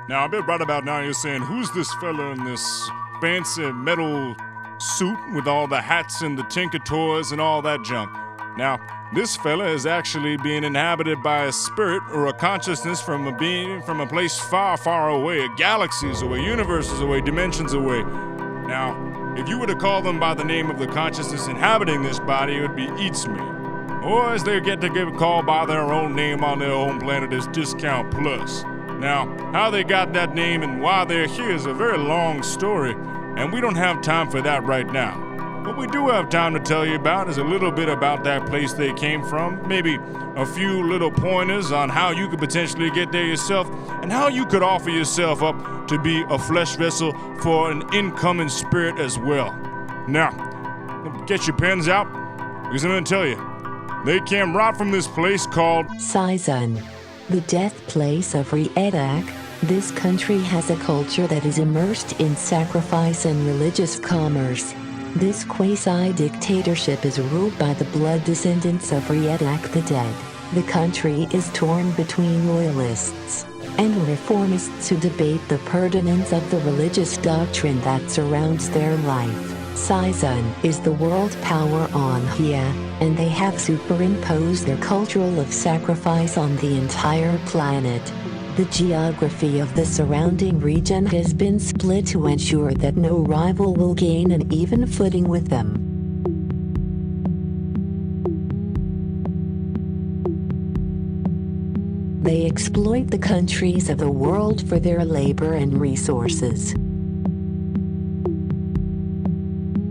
Now, I bet right about now you're saying, who's this fella in this fancy metal suit with all the hats and the Tinker Toys and all that junk? Now, this fella is actually being inhabited by a spirit or a consciousness from a being from a place far, far away, galaxies away, universes away, dimensions away. Now, if you were to call them by the name of the consciousness inhabiting this body, it would be Itzme. Or as they get to give a call by their own name on their own planet is Discount Plus. Now, how they got that name and why they're here is a very long story, and we don't have time for that right now. What we do have time to tell you about is a little bit about that place they came from, maybe a few little pointers on how you could potentially get there yourself, and how you could offer yourself up to be a flesh vessel for an incoming spirit as well. Now, get your pens out, because I'm going to tell you, they came right from this place called Sizun, the death place of Riedak. This country has a culture that is immersed in sacrifice and religious commerce. This quasi-dictatorship is ruled by the blood descendants of Riedak the dead. The country is torn between loyalists and reformists who debate the pertinence of the religious doctrine that surrounds their life. Sizun is the world power on here, and they have superimposed their cultural of sacrifice on the entire planet. The geography of the surrounding region has been split to ensure that no rival will gain an even footing with them. They exploit the countries of the world for their labor and resources.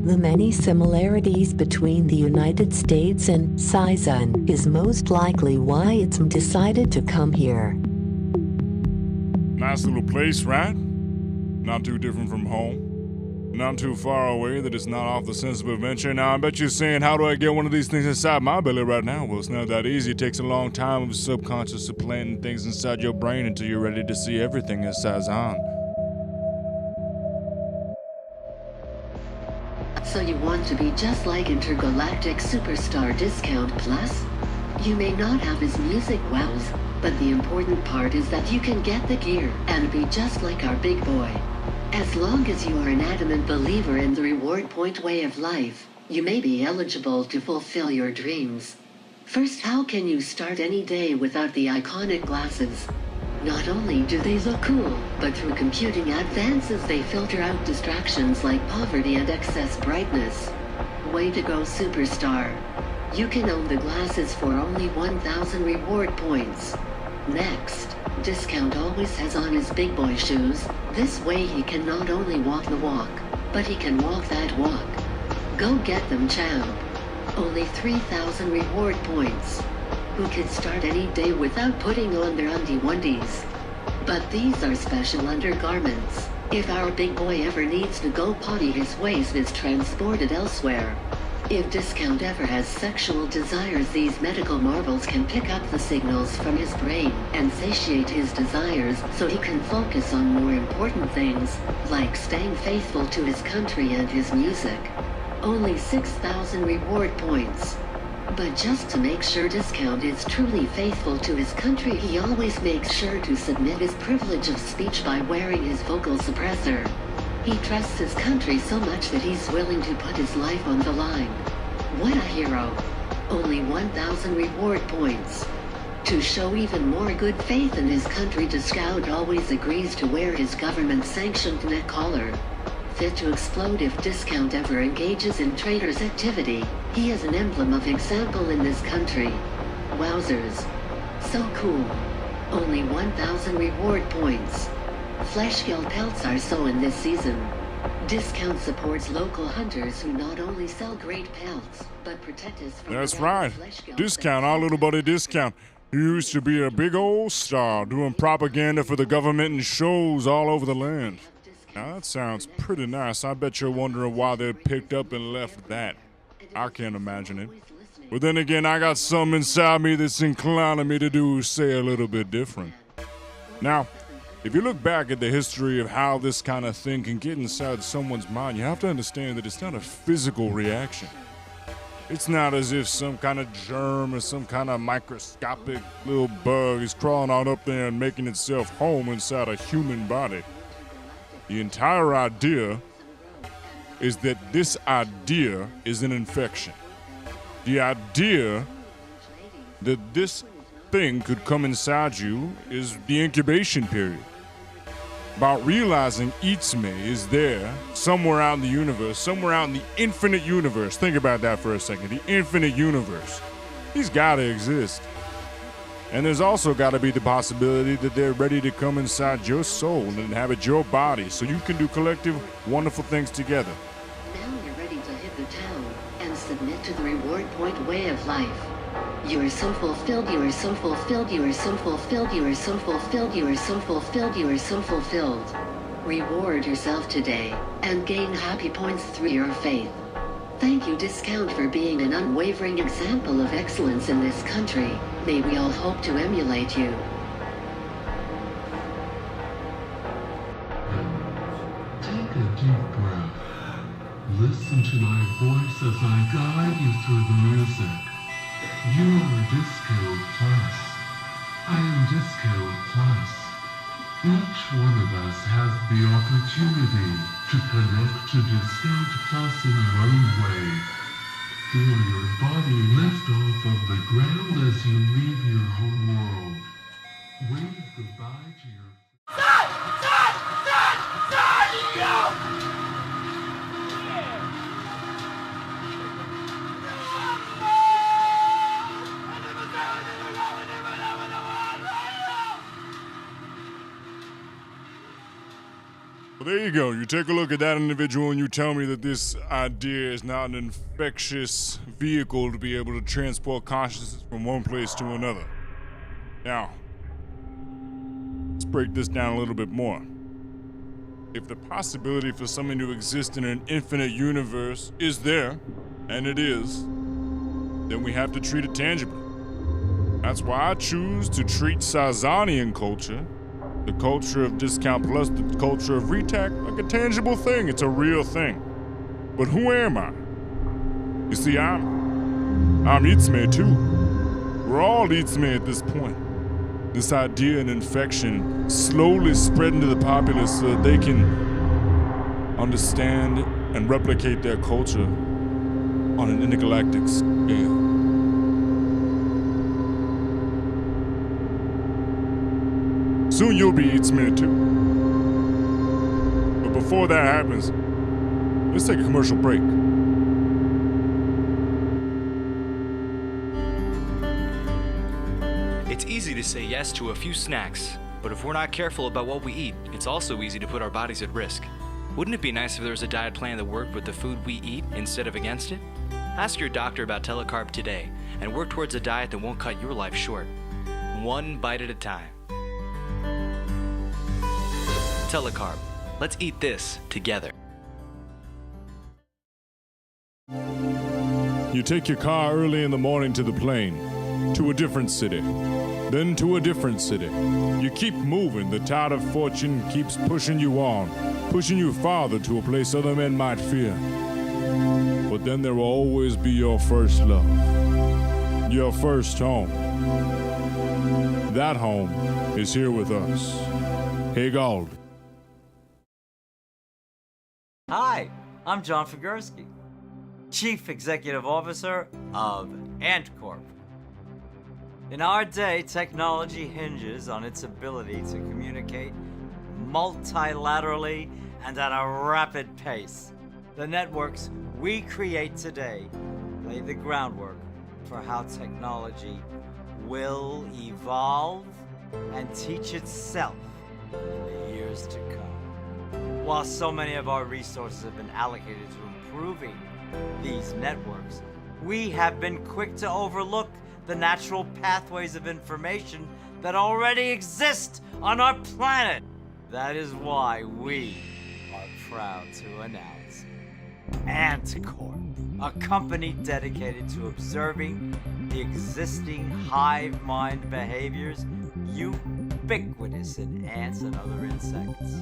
The many similarities between the United States and Sizun is most likely why Itzme decided to come here. nice little place, right? Not too different from home. Not too far away that it's not off the sense of adventure. Now, I bet you're saying, how do I get one of these things inside my belly right now? Well, it's not that easy. It takes a long time of subconscious supplanting things inside your brain until you're ready to see everything as Sizun. So you want to be just like intergalactic superstar Discount Plus? You may not have his music wows, but the important part is that you can get the gear and be just like our big boy. As long as you are an adamant believer in the reward point way of life, you may be eligible to fulfill your dreams. First, how can you start any day without the iconic glasses? Not only do they look cool, but through computing advances they filter out distractions like poverty and excess brightness. Way to go, superstar. You can own the glasses for only 1,000 reward points. Next, Discount always has on his big boy shoes. This way he can not only walk the walk, but he can walk that walk. Go get them, champ. Only 3,000 reward points. Who can start any day without putting on their undie-wundies? But these are special undergarments. If our big boy ever needs to go potty, his waste is transported elsewhere. If Discount ever has sexual desires, these medical marvels can pick up the signals from his brain and satiate his desires so he can focus on more important things, like staying faithful to his country and his music. Only 6,000 reward points. But just to make sure Discount is truly faithful to his country, he always makes sure to submit his privilege of speech by wearing his vocal suppressor. He trusts his country so much that he's willing to put his life on the line. What a hero. Only 1,000 reward points. To show even more good faith in his country, Discount always agrees to wear his government-sanctioned neck collar. Fit to explode if Discount ever engages in traitor's activity. He is an emblem of example in this country. Wowzers. So cool. Only 1,000 reward points. Fleshgill pelts are so in this season. Discount supports local hunters who not only sell great pelts, but protect us from That's right. Discount, our little buddy Discount. He used to be a big old star doing propaganda for the government and shows all over the land. Now that sounds pretty nice. I bet you're wondering why they picked up and left that. I can't imagine it. But then again, I got something inside me that's inclining me to do, say, a little bit different. Now, if you look back at the history of how this kind of thing can get inside someone's mind, you have to understand that it's not a physical reaction. It's not as if some kind of germ or some kind of microscopic little bug is crawling on up there and making itself home inside a human body. The entire idea is that this idea is an infection. The idea that this thing could come inside you is the incubation period. About realizing Itzme is there somewhere out in the universe, somewhere out in the infinite universe. Think about that for a second. The infinite universe. He's got to exist. And there's also got to be the possibility that they're ready to come inside your soul and inhabit your body so you can do collective, wonderful things together. Now you're ready to hit the town and submit to the reward point way of life. You are so fulfilled, you are so fulfilled, you are so fulfilled, you are so fulfilled, you are so fulfilled, you are so fulfilled. Reward yourself today and gain happy points through your faith. Thank you, Discount, for being an unwavering example of excellence in this country. May we all hope to emulate you. Take a deep breath. Listen to my voice as I guide you through the music. You are Disco Plus. I am Disco Plus. Each one of us has the opportunity to connect to Discount Plus in your own way. Feel your body lift off of the ground as you leave your home world. Wave goodbye to your... Well, there you go. You take a look at that individual and you tell me that this idea is not an infectious vehicle to be able to transport consciousness from one place to another. Now, let's break this down a little bit more. If the possibility for something to exist in an infinite universe is there, and it is, then we have to treat it tangibly. That's why I choose to treat Sazanian culture, the culture of Discount Plus, the culture of Retac, like a tangible thing. It's a real thing. But who am I? You see, I'm Itzme too. We're all Itzme at this point. This idea and infection slowly spreading to the populace so that they can understand and replicate their culture on an intergalactic scale. Soon you'll be Itzme too. But before that happens, let's take a commercial break. It's easy to say yes to a few snacks, but if we're not careful about what we eat, it's also easy to put our bodies at risk. Wouldn't it be nice if there was a diet plan that worked with the food we eat instead of against it? Ask your doctor about Telecarb today and work towards a diet that won't cut your life short. One bite at a time. Telecarb. Let's eat this together. You take your car early in the morning to the plane, to a different city, then to a different city. You keep moving, the tide of fortune keeps pushing you on, pushing you farther to a place other men might fear. But then there will always be your first love, your first home. That home is here with us. Hey, Gold. Hi, I'm John Figurski, Chief Executive Officer of AntCorp. In our day, technology hinges on its ability to communicate multilaterally and at a rapid pace. The networks we create today lay the groundwork for how technology will evolve and teach itself in the years to come. While so many of our resources have been allocated to improving these networks, we have been quick to overlook the natural pathways of information that already exist on our planet. That is why we are proud to announce AntCorp, a company dedicated to observing the existing hive mind behaviors ubiquitous in ants and other insects,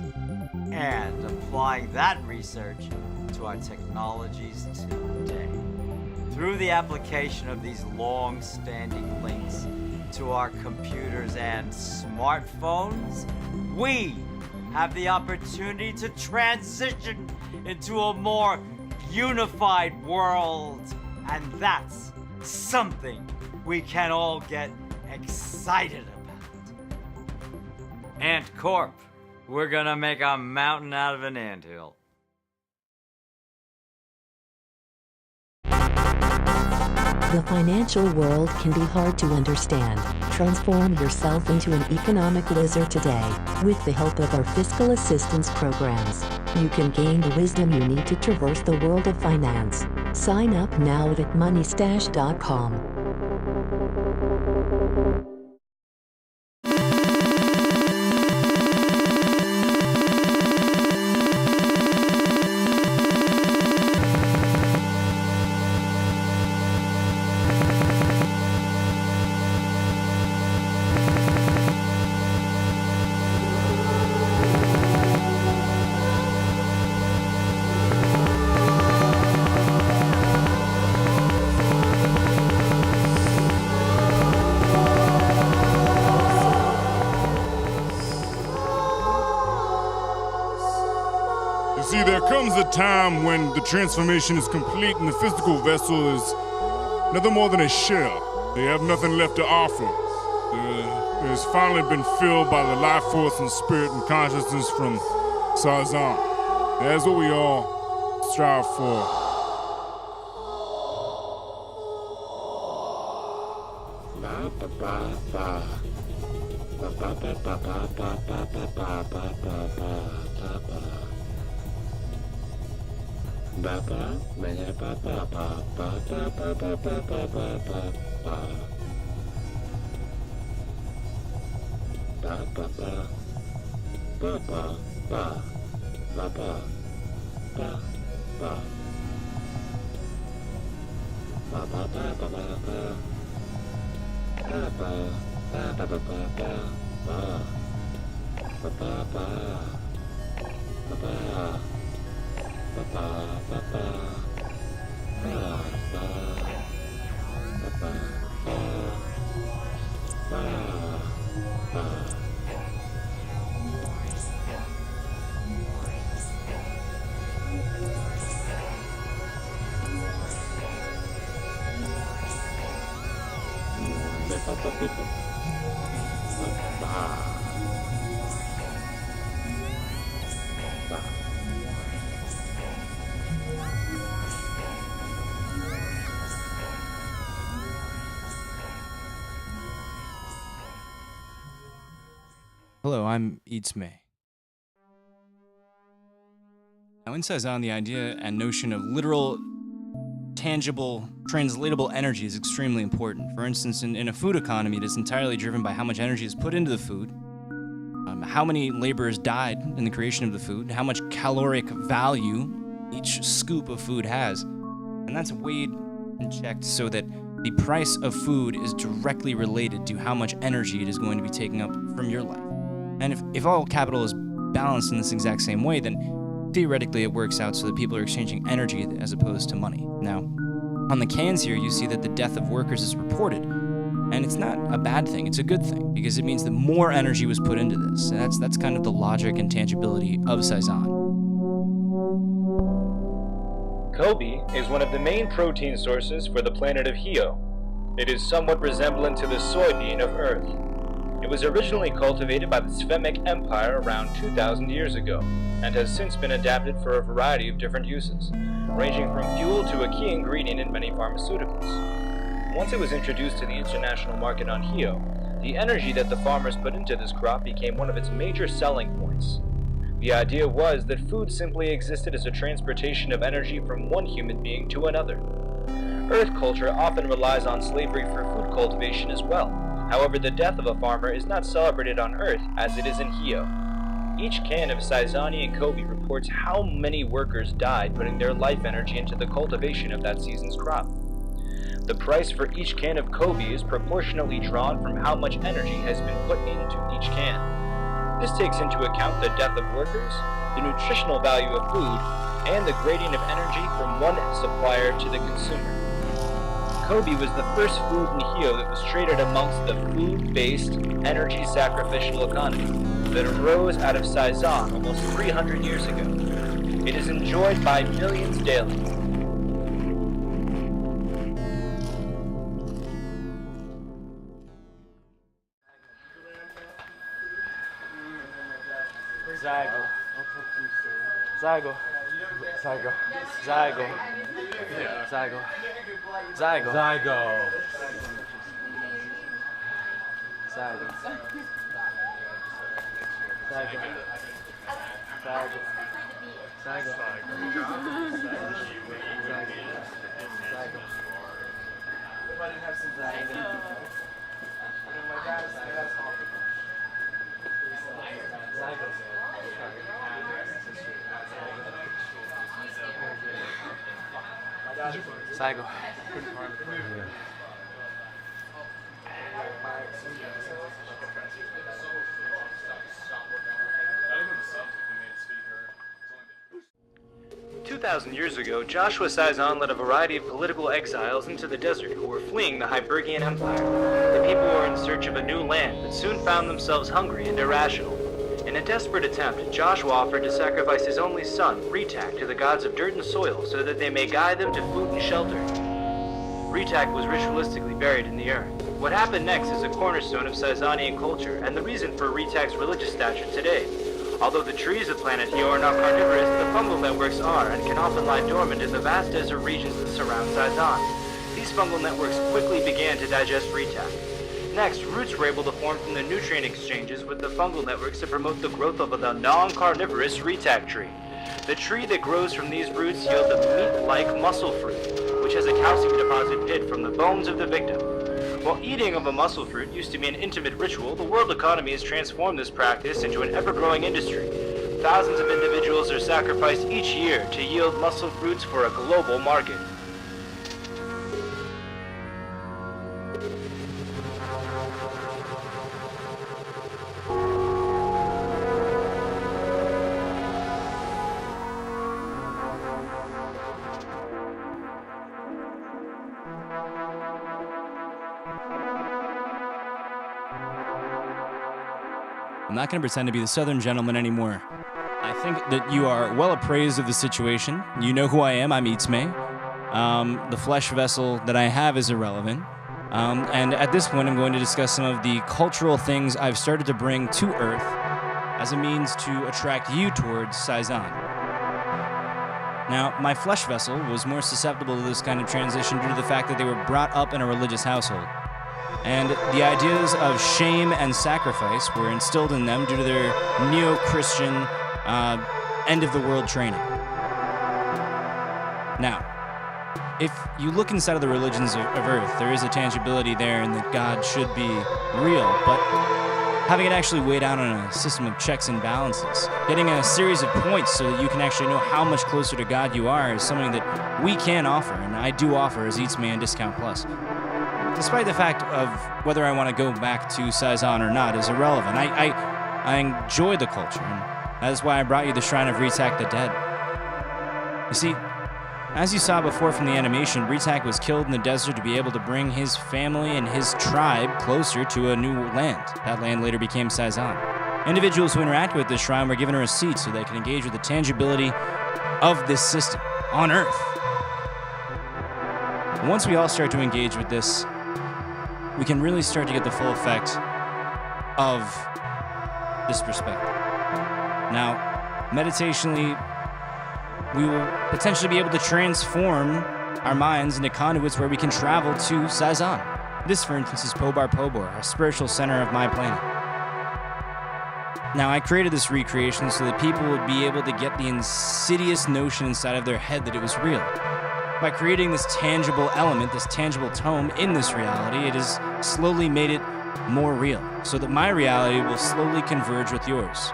and applying that research to our technologies today. Through the application of these long-standing links to our computers and smartphones, we have the opportunity to transition into a more unified world. And that's something we can all get excited about. Ant Corp, we're gonna make a mountain out of an anthill. The financial world can be hard to understand. Transform yourself into an economic wizard today. With the help of our fiscal assistance programs, you can gain the wisdom you need to traverse the world of finance. Sign up now at moneystash.com. See, there comes a time when the transformation is complete and the physical vessel is nothing more than a shell. They have nothing left to offer. It has finally been filled by the life force and spirit and consciousness from Sarzan. That's what we all strive for. Hello, I'm Itzme. Now, in Saizan, the idea and notion of literal, tangible, translatable energy is extremely important. For instance, in a food economy, it is entirely driven by how much energy is put into the food, how many laborers died in the creation of the food, how much caloric value each scoop of food has. And that's weighed and checked so that the price of food is directly related to how much energy it is going to be taking up from your life. And if all capital is balanced in this exact same way, then theoretically it works out so that people are exchanging energy as opposed to money. Now, on the cans here, you see that the death of workers is reported. And it's not a bad thing, it's a good thing, because it means that more energy was put into this. And that's kind of the logic and tangibility of Saizan. Kobe is one of the main protein sources for the planet of Hio. It is somewhat resemblant to the soybean of Earth. It was originally cultivated by the Sphemic Empire around 2,000 years ago, and has since been adapted for a variety of different uses, ranging from fuel to a key ingredient in many pharmaceuticals. Once it was introduced to the international market on Hio, the energy that the farmers put into this crop became one of its major selling points. The idea was that food simply existed as a transportation of energy from one human being to another. Earth culture often relies on slavery for food cultivation as well. However, the death of a farmer is not celebrated on Earth as it is in Hio. Each can of Saizani and Kobe reports how many workers died putting their life energy into the cultivation of that season's crop. The price for each can of Kobe is proportionately drawn from how much energy has been put into each can. This takes into account the death of workers, the nutritional value of food, and the gradient of energy from one supplier to the consumer. Kobe was the first food in Hio that was traded amongst the food-based, energy sacrificial economy that arose out of Saizan almost 300 years ago. It is enjoyed by millions daily. Zygo. Zygo. Zygo. Zygo. Zygo. Zygo. Zygo. Zygo. Zygo. Zygo. Zygo. Zygo. If I didn't have some Zygo. My dad's Zygo. Zygo. 2,000 years ago, Joshua Saizan led a variety of political exiles into the desert who were fleeing the Hybergian Empire. The people were in search of a new land, but soon found themselves hungry and irrational. In a desperate attempt, Joshua offered to sacrifice his only son, Retak, to the gods of dirt and soil so that they may guide them to food and shelter. Retak was ritualistically buried in the earth. What happened next is a cornerstone of Saizanian culture and the reason for Retak's religious stature today. Although the trees of planet Hio are not carnivorous, the fungal networks are and can often lie dormant in the vast desert regions that surround Saizan. These fungal networks quickly began to digest Retak. Next, roots were able to form from the nutrient exchanges with the fungal networks to promote the growth of the non-carnivorous Retak tree. The tree that grows from these roots yields a meat-like mussel fruit, which has a calcium deposit hid from the bones of the victim. While eating of a mussel fruit used to be an intimate ritual, the world economy has transformed this practice into an ever-growing industry. Thousands of individuals are sacrificed each year to yield mussel fruits for a global market. I'm not going to pretend to be the Southern gentleman anymore. I think that you are well appraised of the situation. You know who I am. I'm Itzme. The flesh vessel that I have is irrelevant. And at this point, I'm going to discuss some of the cultural things I've started to bring to Earth as a means to attract you towards Saizan. Now, my flesh vessel was more susceptible to this kind of transition due to the fact that they were brought up in a religious household. And the ideas of shame and sacrifice were instilled in them due to their neo-Christian end-of-the-world training. Now, if you look inside of the religions of Earth, there is a tangibility there and that God should be real, but having it actually weighed out on a system of checks and balances, getting a series of points so that you can actually know how much closer to God you are is something that we can offer, and I do offer as Itzme and Discount Plus. Despite the fact of whether I want to go back to Saizan or not is irrelevant. I enjoy the culture, and that is why I brought you the Shrine of Retak the Dead. You see, as you saw before from the animation, Retak was killed in the desert to be able to bring his family and his tribe closer to a new land. That land later became Saizan. Individuals who interact with this shrine were given a receipt so they can engage with the tangibility of this system on Earth. Once we all start to engage with this, we can really start to get the full effect of this perspective. Now, meditationally, we will potentially be able to transform our minds into conduits where we can travel to Saizan. This, for instance, is Pobar Pobor, a spiritual center of my planet. Now, I created this recreation so that people would be able to get the insidious notion inside of their head that it was real. By creating this tangible element, this tangible tome in this reality, it has slowly made it more real, so that my reality will slowly converge with yours.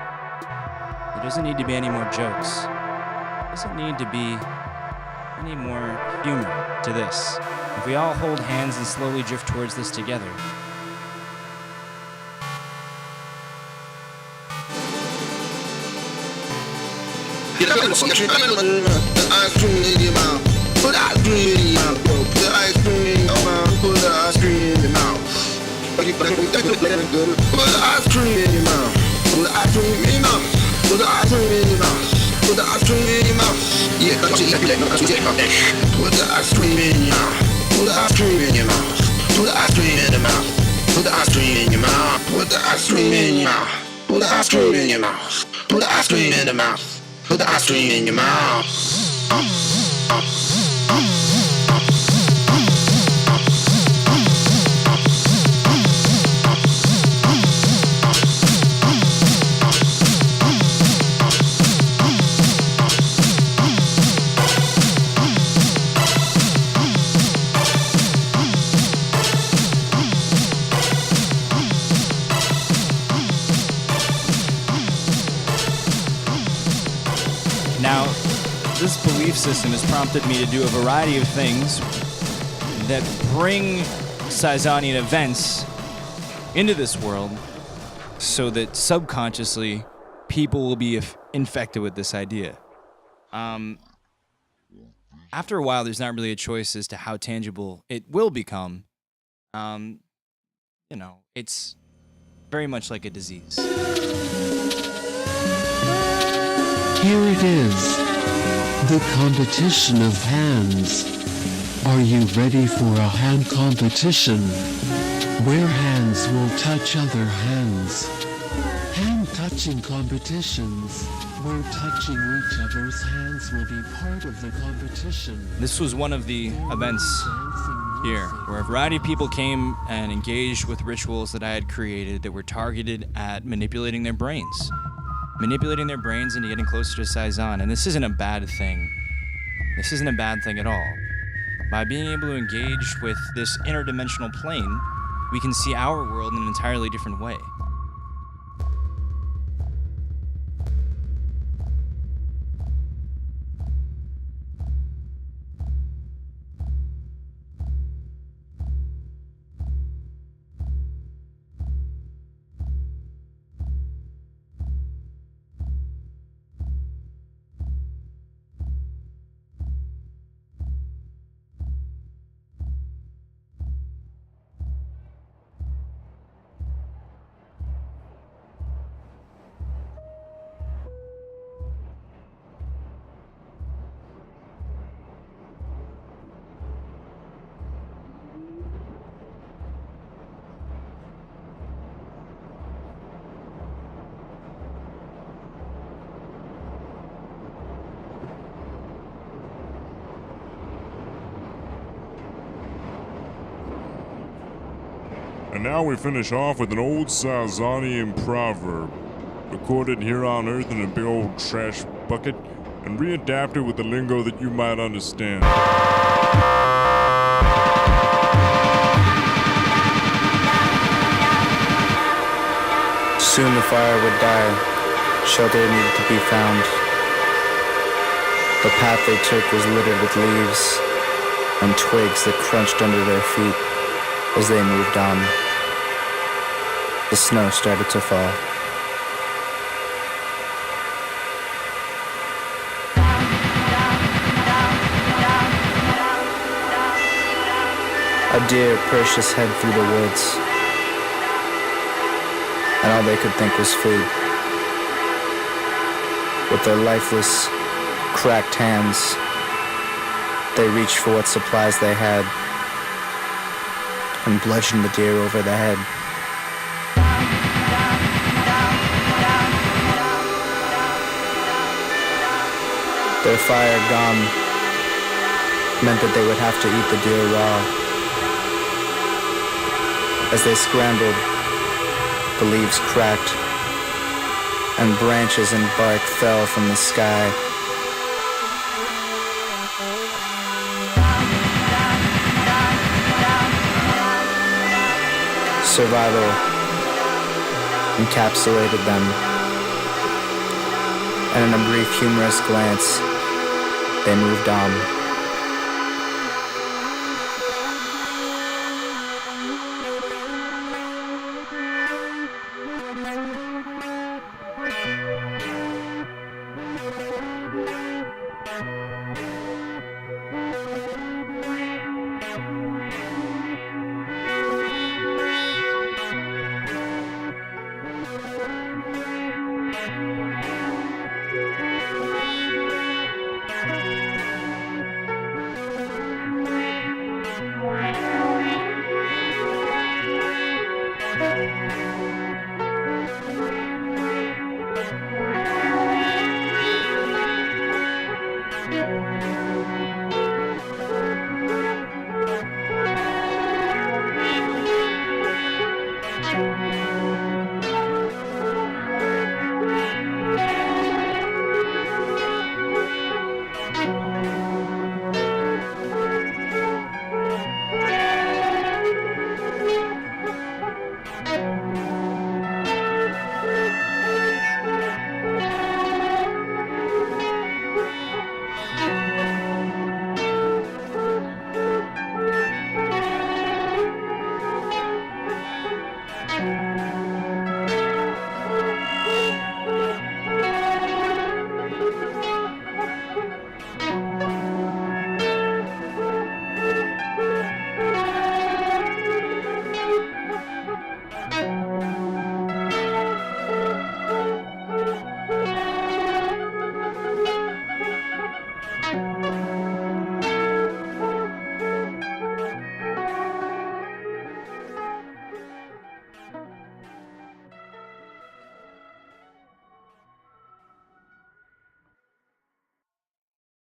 There doesn't need to be any more jokes. There doesn't need to be any more humor to this. If we all hold hands and slowly drift towards this together, Put ice cream in your mouth. Put ice cream in your mouth. Put ice cream in your mouth. Put the ice cream in your mouth. Put the ice cream in your mouth. Put the ice cream in your mouth. Put the ice cream in your mouth. Yeah, put the ice cream in your mouth. Put the ice cream in your mouth. Put the ice cream in your mouth. Put the ice cream in your mouth. Put the ice cream in your mouth. Put the ice cream in your mouth. Put the ice cream in the mouth. Put the ice cream in your mouth. Now, this belief system has prompted me to do a variety of things that bring Sizonian events into this world so that subconsciously people will be infected with this idea. After a while, there's not really a choice as to how tangible it will become. It's very much like a disease. Here it is, the competition of hands. Are you ready for a hand competition? Where hands will touch other hands. Hand-touching competitions, where touching each other's hands will be part of the competition. This was one of the events here, where a variety of people came and engaged with rituals that I had created that were targeted at manipulating their brains. Manipulating their brains into getting closer to Saizon. And this isn't a bad thing. This isn't a bad thing at all. By being able to engage with this interdimensional plane, we can see our world in an entirely different way. And now we finish off with an old Sazanian proverb, recorded here on Earth in a big old trash bucket, and readapted with the lingo that you might understand. Soon the fire would die, shelter needed to be found. The path they took was littered with leaves and twigs that crunched under their feet as they moved on. The snow started to fall. A deer perched his head through the woods, and all they could think was food. With their lifeless, cracked hands, they reached for what supplies they had and bludgeoned the deer over the head. Their fire gone meant that they would have to eat the deer raw. As they scrambled, the leaves cracked, and branches and bark fell from the sky. Survival encapsulated them, and in a brief humorous glance, they moved on. Bye.